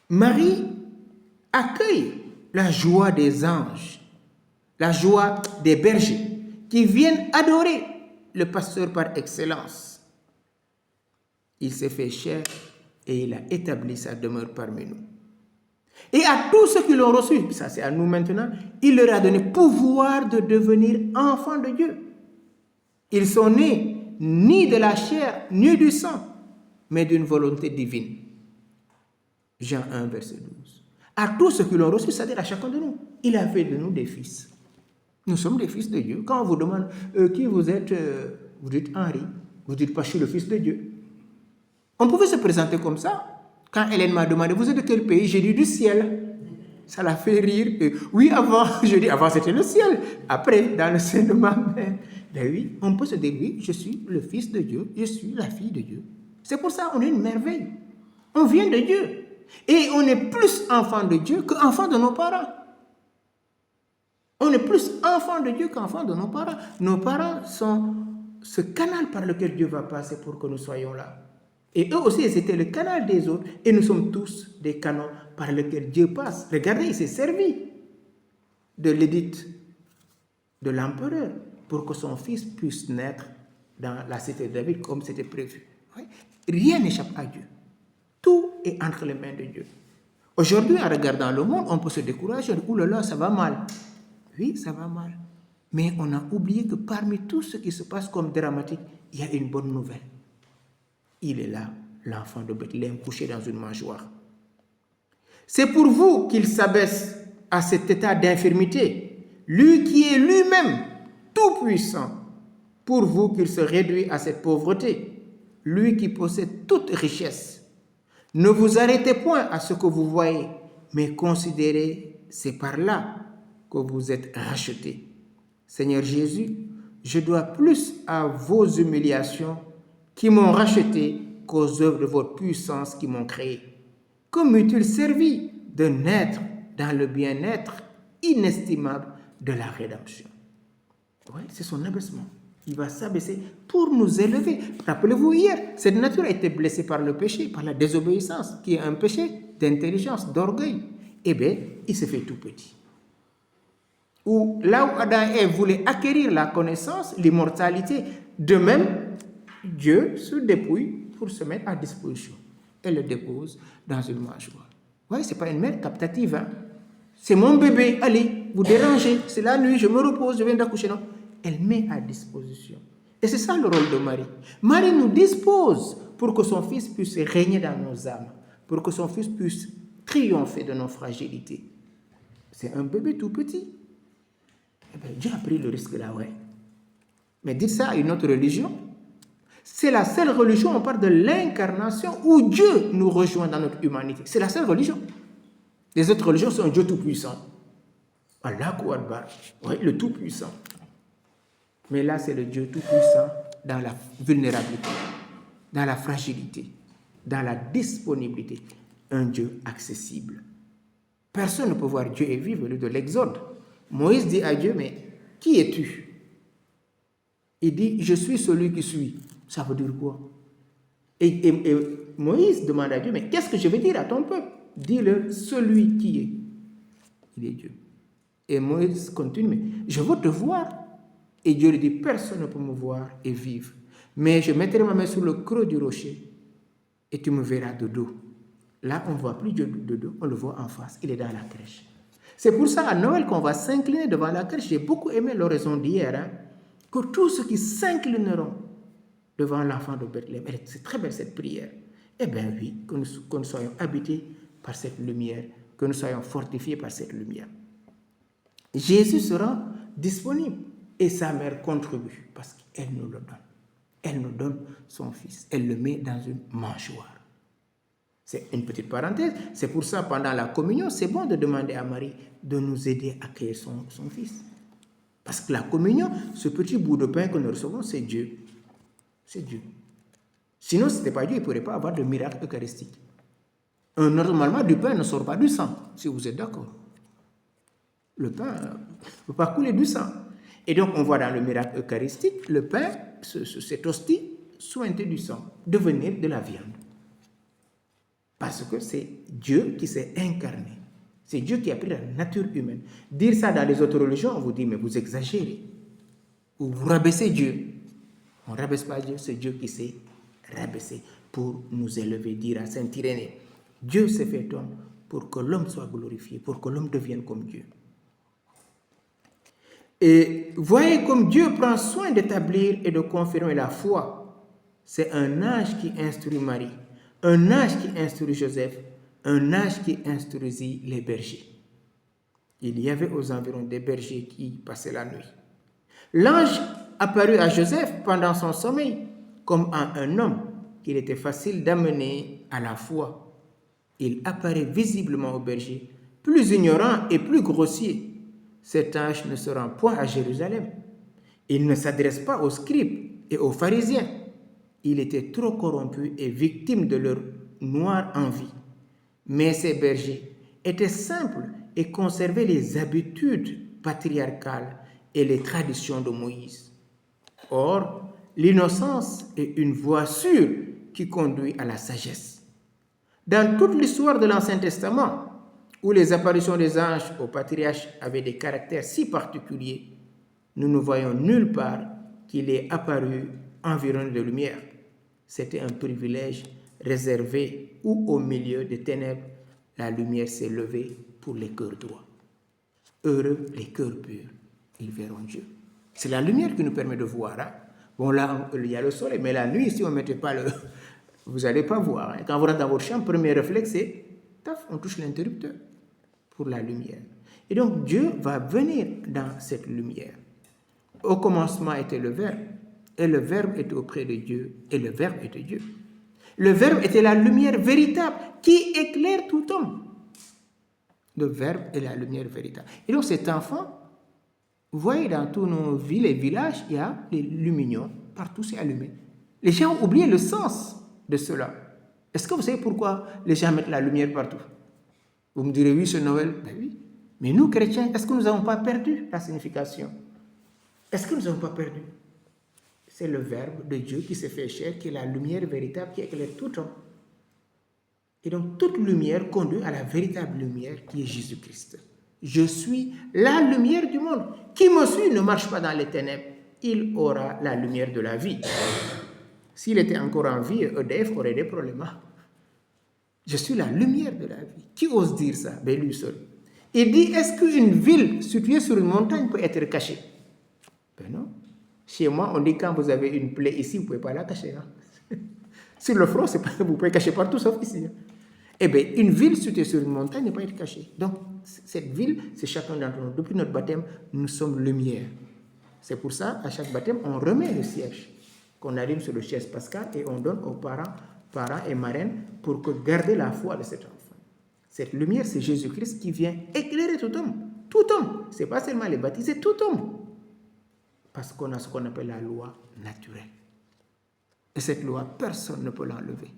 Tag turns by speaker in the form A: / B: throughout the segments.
A: Marie accueille la joie des anges, la joie des bergers qui viennent adorer le pasteur par excellence. Il s'est fait chair et il a établi sa demeure parmi nous. Et à tous ceux qui l'ont reçu, ça c'est à nous maintenant, il leur a donné pouvoir de devenir enfants de Dieu. Ils sont nés ni de la chair, ni du sang, mais d'une volonté divine. Jean 1, verset 12. À tous ceux qui l'ont reçu, c'est-à-dire à chacun de nous, il a fait de nous des fils. Nous sommes des fils de Dieu. Quand on vous demande qui vous êtes, vous dites Henri, vous dites pas je suis le fils de Dieu. On pouvait se présenter comme ça. Quand Hélène m'a demandé, vous êtes de quel pays? J'ai dit du ciel. Ça l'a fait rire. Et oui, avant, je dis, avant c'était le ciel. Après, dans le sein de ma mère. Ben oui, on peut se dire, oui, je suis le fils de Dieu, je suis la fille de Dieu. C'est pour ça qu'on est une merveille. On vient de Dieu. Et on est plus enfant de Dieu qu'enfant de nos parents. On est plus enfant de Dieu qu'enfant de nos parents. Nos parents sont ce canal par lequel Dieu va passer pour que nous soyons là. Et eux aussi, c'était le canal des autres. Et nous sommes tous des canaux par lesquels Dieu passe. Regardez, il s'est servi de l'édit de l'empereur pour que son fils puisse naître dans la cité de David comme c'était prévu. Oui. Rien n'échappe à Dieu. Tout est entre les mains de Dieu. Aujourd'hui, en regardant le monde, on peut se décourager. Ouh là là, ça va mal. Oui, ça va mal. Mais on a oublié que parmi tout ce qui se passe comme dramatique, il y a une bonne nouvelle. Il est là, l'enfant de Bethléem, couché dans une mangeoire. C'est pour vous qu'il s'abaisse à cet état d'infirmité, lui qui est lui-même tout-puissant. Pour vous qu'il se réduit à cette pauvreté, lui qui possède toute richesse. Ne vous arrêtez point à ce que vous voyez, mais considérez, c'est par là que vous êtes rachetés. Seigneur Jésus, je dois plus à vos humiliations qui m'ont racheté qu'aux œuvres de votre puissance qui m'ont créé. Que m'eût-il servi de naître dans le bien-être inestimable de la rédemption? Oui, c'est son abaissement. Il va s'abaisser pour nous élever. Rappelez-vous hier, cette nature a été blessée par le péché, par la désobéissance, qui est un péché d'intelligence, d'orgueil. Eh bien, il se fait tout petit. Ou là où Adam et Ève voulaient acquérir la connaissance, l'immortalité, de même, Dieu se dépouille pour se mettre à disposition. Elle le dépose dans une mangeoire. Oui, ce n'est pas une mère captative. Hein? C'est mon bébé, allez, vous dérangez, c'est la nuit, je me repose, je viens d'accoucher. Non, elle met à disposition. Et c'est ça le rôle de Marie. Marie nous dispose pour que son fils puisse régner dans nos âmes, pour que son fils puisse triompher de nos fragilités. C'est un bébé tout petit. Eh bien, Dieu a pris le risque là, ouais. Mais dites ça à une autre religion. C'est la seule religion, on parle de l'incarnation où Dieu nous rejoint dans notre humanité. C'est la seule religion. Les autres religions sont un Dieu tout-puissant. Allah Akbar. Oui, le tout-puissant. Mais là, c'est le Dieu tout-puissant dans la vulnérabilité, dans la fragilité, dans la disponibilité. Un Dieu accessible. Personne ne peut voir Dieu et vivre, le de l'Exode. Moïse dit à Dieu, mais qui es-tu? Il dit, je suis celui qui suis. Ça veut dire quoi? Et Moïse demande à Dieu, mais qu'est-ce que je vais dire à ton peuple? Dis-le, celui qui est. Il est Dieu. Et Moïse continue, mais je veux te voir. Et Dieu lui dit, personne ne peut me voir et vivre. Mais je mettrai ma main sur le creux du rocher et tu me verras de dos. Là, on ne voit plus Dieu de dos, on le voit en face. Il est dans la crèche. C'est pour ça, à Noël, qu'on va s'incliner devant la crèche. J'ai beaucoup aimé l'oraison d'hier. Hein, que tous ceux qui s'inclineront devant l'enfant de Bethléem, c'est très belle cette prière. Eh bien oui, que nous soyons habités par cette lumière, que nous soyons fortifiés par cette lumière. Jésus sera disponible et sa mère contribue parce qu'elle nous le donne. Elle nous donne son fils. Elle le met dans une mangeoire. C'est une petite parenthèse. C'est pour ça, pendant la communion, c'est bon de demander à Marie de nous aider à accueillir son fils. Parce que la communion, ce petit bout de pain que nous recevons, c'est Dieu. C'est Dieu. Sinon, si ce n'était pas Dieu, il ne pourrait pas avoir de miracle eucharistique. Normalement, du pain ne sort pas du sang, si vous êtes d'accord. Le pain ne peut pas couler du sang. Et donc, on voit dans le miracle eucharistique, le pain, cette hostie, sointer du sang, devenir de la viande. Parce que c'est Dieu qui s'est incarné. C'est Dieu qui a pris la nature humaine. Dire ça dans les autres religions, on vous dit, mais vous exagérez. Ou vous rabaissez Dieu. On ne rabaisse pas Dieu, c'est Dieu qui s'est rabaissé pour nous élever, dire à Saint Irénée. Dieu s'est fait homme pour que l'homme soit glorifié, pour que l'homme devienne comme Dieu. Et voyez comme Dieu prend soin d'établir et de confirmer la foi. C'est un ange qui instruit Marie, un ange qui instruit Joseph, un ange qui instruisit les bergers. Il y avait aux environs des bergers qui passaient la nuit. L'ange apparut à Joseph pendant son sommeil comme à un homme qu'il était facile d'amener à la foi. Il apparaît visiblement au berger, plus ignorant et plus grossier. Cet ange ne se rend point à Jérusalem. Il ne s'adresse pas aux scribes et aux pharisiens. Il était trop corrompu et victime de leur noire envie. Mais ces bergers étaient simples et conservaient les habitudes patriarcales et les traditions de Moïse. Or, l'innocence est une voie sûre qui conduit à la sagesse. Dans toute l'histoire de l'Ancien Testament, où les apparitions des anges aux patriarches avaient des caractères si particuliers, nous ne voyons nulle part qu'il ait apparu environné de lumière. C'était un privilège réservé où, au milieu des ténèbres, la lumière s'est levée pour les cœurs droits. Heureux les cœurs purs, ils verront Dieu. C'est la lumière qui nous permet de voir. Hein? Bon, là, il y a le soleil, mais la nuit, si on ne mettait pas le... Vous n'allez pas voir. Hein? Quand vous rentrez dans votre chambre, premier réflexe, c'est... Taf, on touche l'interrupteur pour la lumière. Et donc, Dieu va venir dans cette lumière. Au commencement était le Verbe, et le Verbe était auprès de Dieu, et le Verbe était Dieu. Le Verbe était la lumière véritable qui éclaire tout homme. Le Verbe est la lumière véritable. Et donc, cet enfant, vous voyez, dans tous nos villes et villages, il y a les lumignons, partout c'est allumé. Les gens ont oublié le sens de cela. Est-ce que vous savez pourquoi les gens mettent la lumière partout? Vous me direz, oui, c'est Noël. Ben oui. Mais nous, chrétiens, est-ce que nous n'avons pas perdu la signification? Est-ce que nous n'avons pas perdu? C'est le Verbe de Dieu qui s'est fait chair, qui est la lumière véritable qui éclaire tout homme. Et donc, toute lumière conduit à la véritable lumière qui est Jésus-Christ. Je suis la lumière du monde. Qui me suit ne marche pas dans les ténèbres. Il aura la lumière de la vie. S'il était encore en vie, EDF aurait des problèmes. Je suis la lumière de la vie. Qui ose dire ça? Ben lui seul. Il dit, est-ce qu'une ville située sur une montagne peut être cachée? Ben non. Chez moi, on dit quand vous avez une plaie ici, vous ne pouvez pas la cacher. Hein? Sur le front, vous pouvez cacher partout sauf ici. Hein? Eh bien, une ville située sur une montagne ne peut pas être cachée. Donc, cette ville, c'est chacun d'entre nous. Depuis notre baptême, nous sommes lumière. C'est pour ça, à chaque baptême, on remet le siège qu'on allume sur le siège pascal et on donne aux parents et marraines pour que garder la foi de cet enfant. Cette lumière, c'est Jésus-Christ qui vient éclairer tout homme. Tout homme. Ce n'est pas seulement les baptisés, tout homme. Parce qu'on a ce qu'on appelle la loi naturelle. Et cette loi, personne ne peut l'enlever.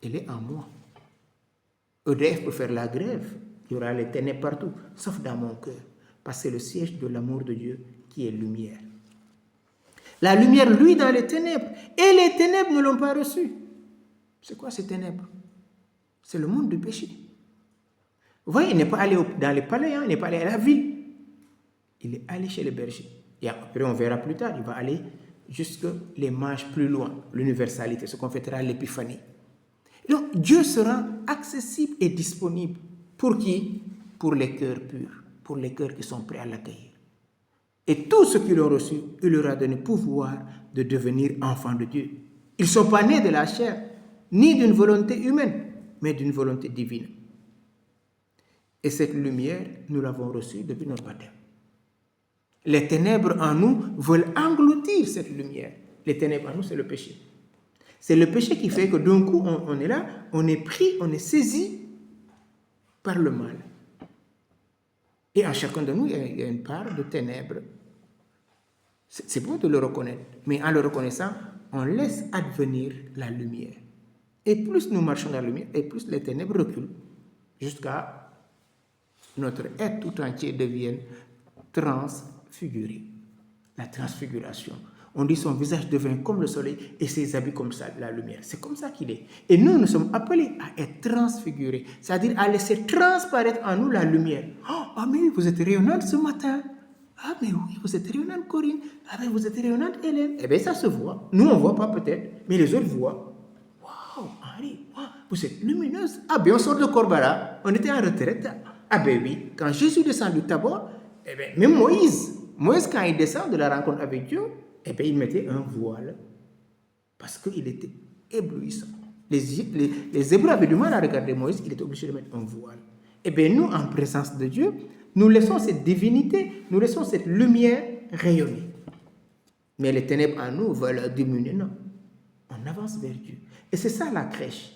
A: Elle est en moi. EDF peut faire la grève. Il y aura les ténèbres partout, sauf dans mon cœur. Parce que c'est le siège de l'amour de Dieu qui est lumière. La lumière, lui, dans les ténèbres. Et les ténèbres ne l'ont pas reçu. C'est quoi ces ténèbres? C'est le monde du péché. Vous voyez, il n'est pas allé dans les palais, hein, il n'est pas allé à la ville. Il est allé chez les bergers. Et après, on verra plus tard, il va aller jusque les manches plus loin, l'universalité, ce qu'on fêtera l'épiphanie. Donc, Dieu sera accessible et disponible. Pour qui? Pour les cœurs purs, pour les cœurs qui sont prêts à l'accueillir. Et tous ceux qui l'ont reçu, il leur a donné pouvoir de devenir enfants de Dieu. Ils ne sont pas nés de la chair, ni d'une volonté humaine, mais d'une volonté divine. Et cette lumière, nous l'avons reçue depuis notre baptême. Les ténèbres en nous veulent engloutir cette lumière. Les ténèbres en nous, c'est le péché. C'est le péché qui fait que d'un coup, on est là, on est pris, on est saisi par le mal. Et en chacun de nous, il y a une part de ténèbres. C'est bon de le reconnaître, mais en le reconnaissant, on laisse advenir la lumière. Et plus nous marchons dans la lumière, et plus les ténèbres reculent, jusqu'à notre être tout entier devienne transfiguré. La transfiguration. On dit son visage devint comme le soleil et ses habits comme ça, la lumière. C'est comme ça qu'il est. Et nous sommes appelés à être transfigurés, c'est-à-dire à laisser transparaître en nous la lumière. Ah, mais oui, vous êtes rayonnante ce matin. Ah, mais oui, vous êtes rayonnante, Corinne. Ah, mais vous êtes rayonnante, Hélène. Eh bien, ça se voit. Nous, on ne voit pas peut-être, mais les autres voient. Waouh, Henri, vous êtes lumineuse. Ah, bien, on sort de Corbara. On était en retraite. Ah, ben oui, quand Jésus descend du Tabor, eh bien, même Moïse, quand il descend de la rencontre avec Dieu, eh bien, il mettait un voile parce qu'il était éblouissant. Les Hébreux avaient du mal à regarder Moïse, il était obligé de mettre un voile. Eh bien, nous, en présence de Dieu, nous laissons cette divinité, nous laissons cette lumière rayonner. Mais les ténèbres en nous veulent diminuer, non. On avance vers Dieu. Et c'est ça la crèche.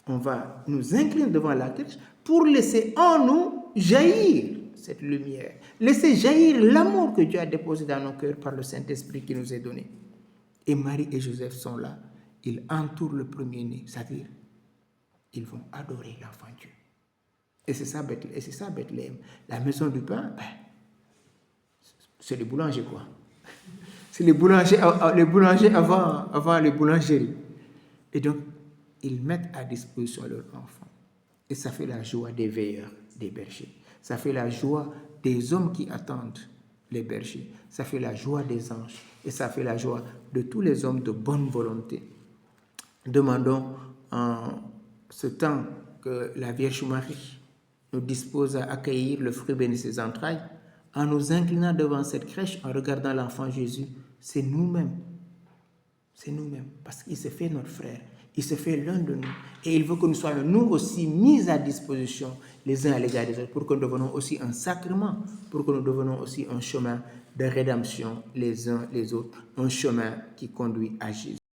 A: On va nous incliner devant la crèche pour laisser en nous jaillir cette lumière. Laisser jaillir l'amour que Dieu a déposé dans nos cœurs par le Saint-Esprit qui nous est donné. Et Marie et Joseph sont là. Ils entourent le premier-né, c'est-à-dire, ils vont adorer l'enfant Dieu. Et c'est ça Bethléem. La maison du pain, c'est les boulangers, quoi. C'est les boulangers avant les boulangeries. Et donc, ils mettent à disposition leurs enfants. Et ça fait la joie des veilleurs, des bergers. Ça fait la joie des hommes qui attendent les bergers. Ça fait la joie des anges. Et ça fait la joie de tous les hommes de bonne volonté. Demandons en ce temps que la Vierge Marie nous dispose à accueillir le fruit béni de ses entrailles, en nous inclinant devant cette crèche, en regardant l'enfant Jésus, c'est nous-mêmes. C'est nous-mêmes, parce qu'il se fait notre frère, il se fait l'un de nous, et il veut que nous soyons nous aussi mis à disposition les uns à l'égard des autres, pour que nous devenions aussi un sacrement, pour que nous devenions aussi un chemin de rédemption les uns les autres, un chemin qui conduit à Jésus.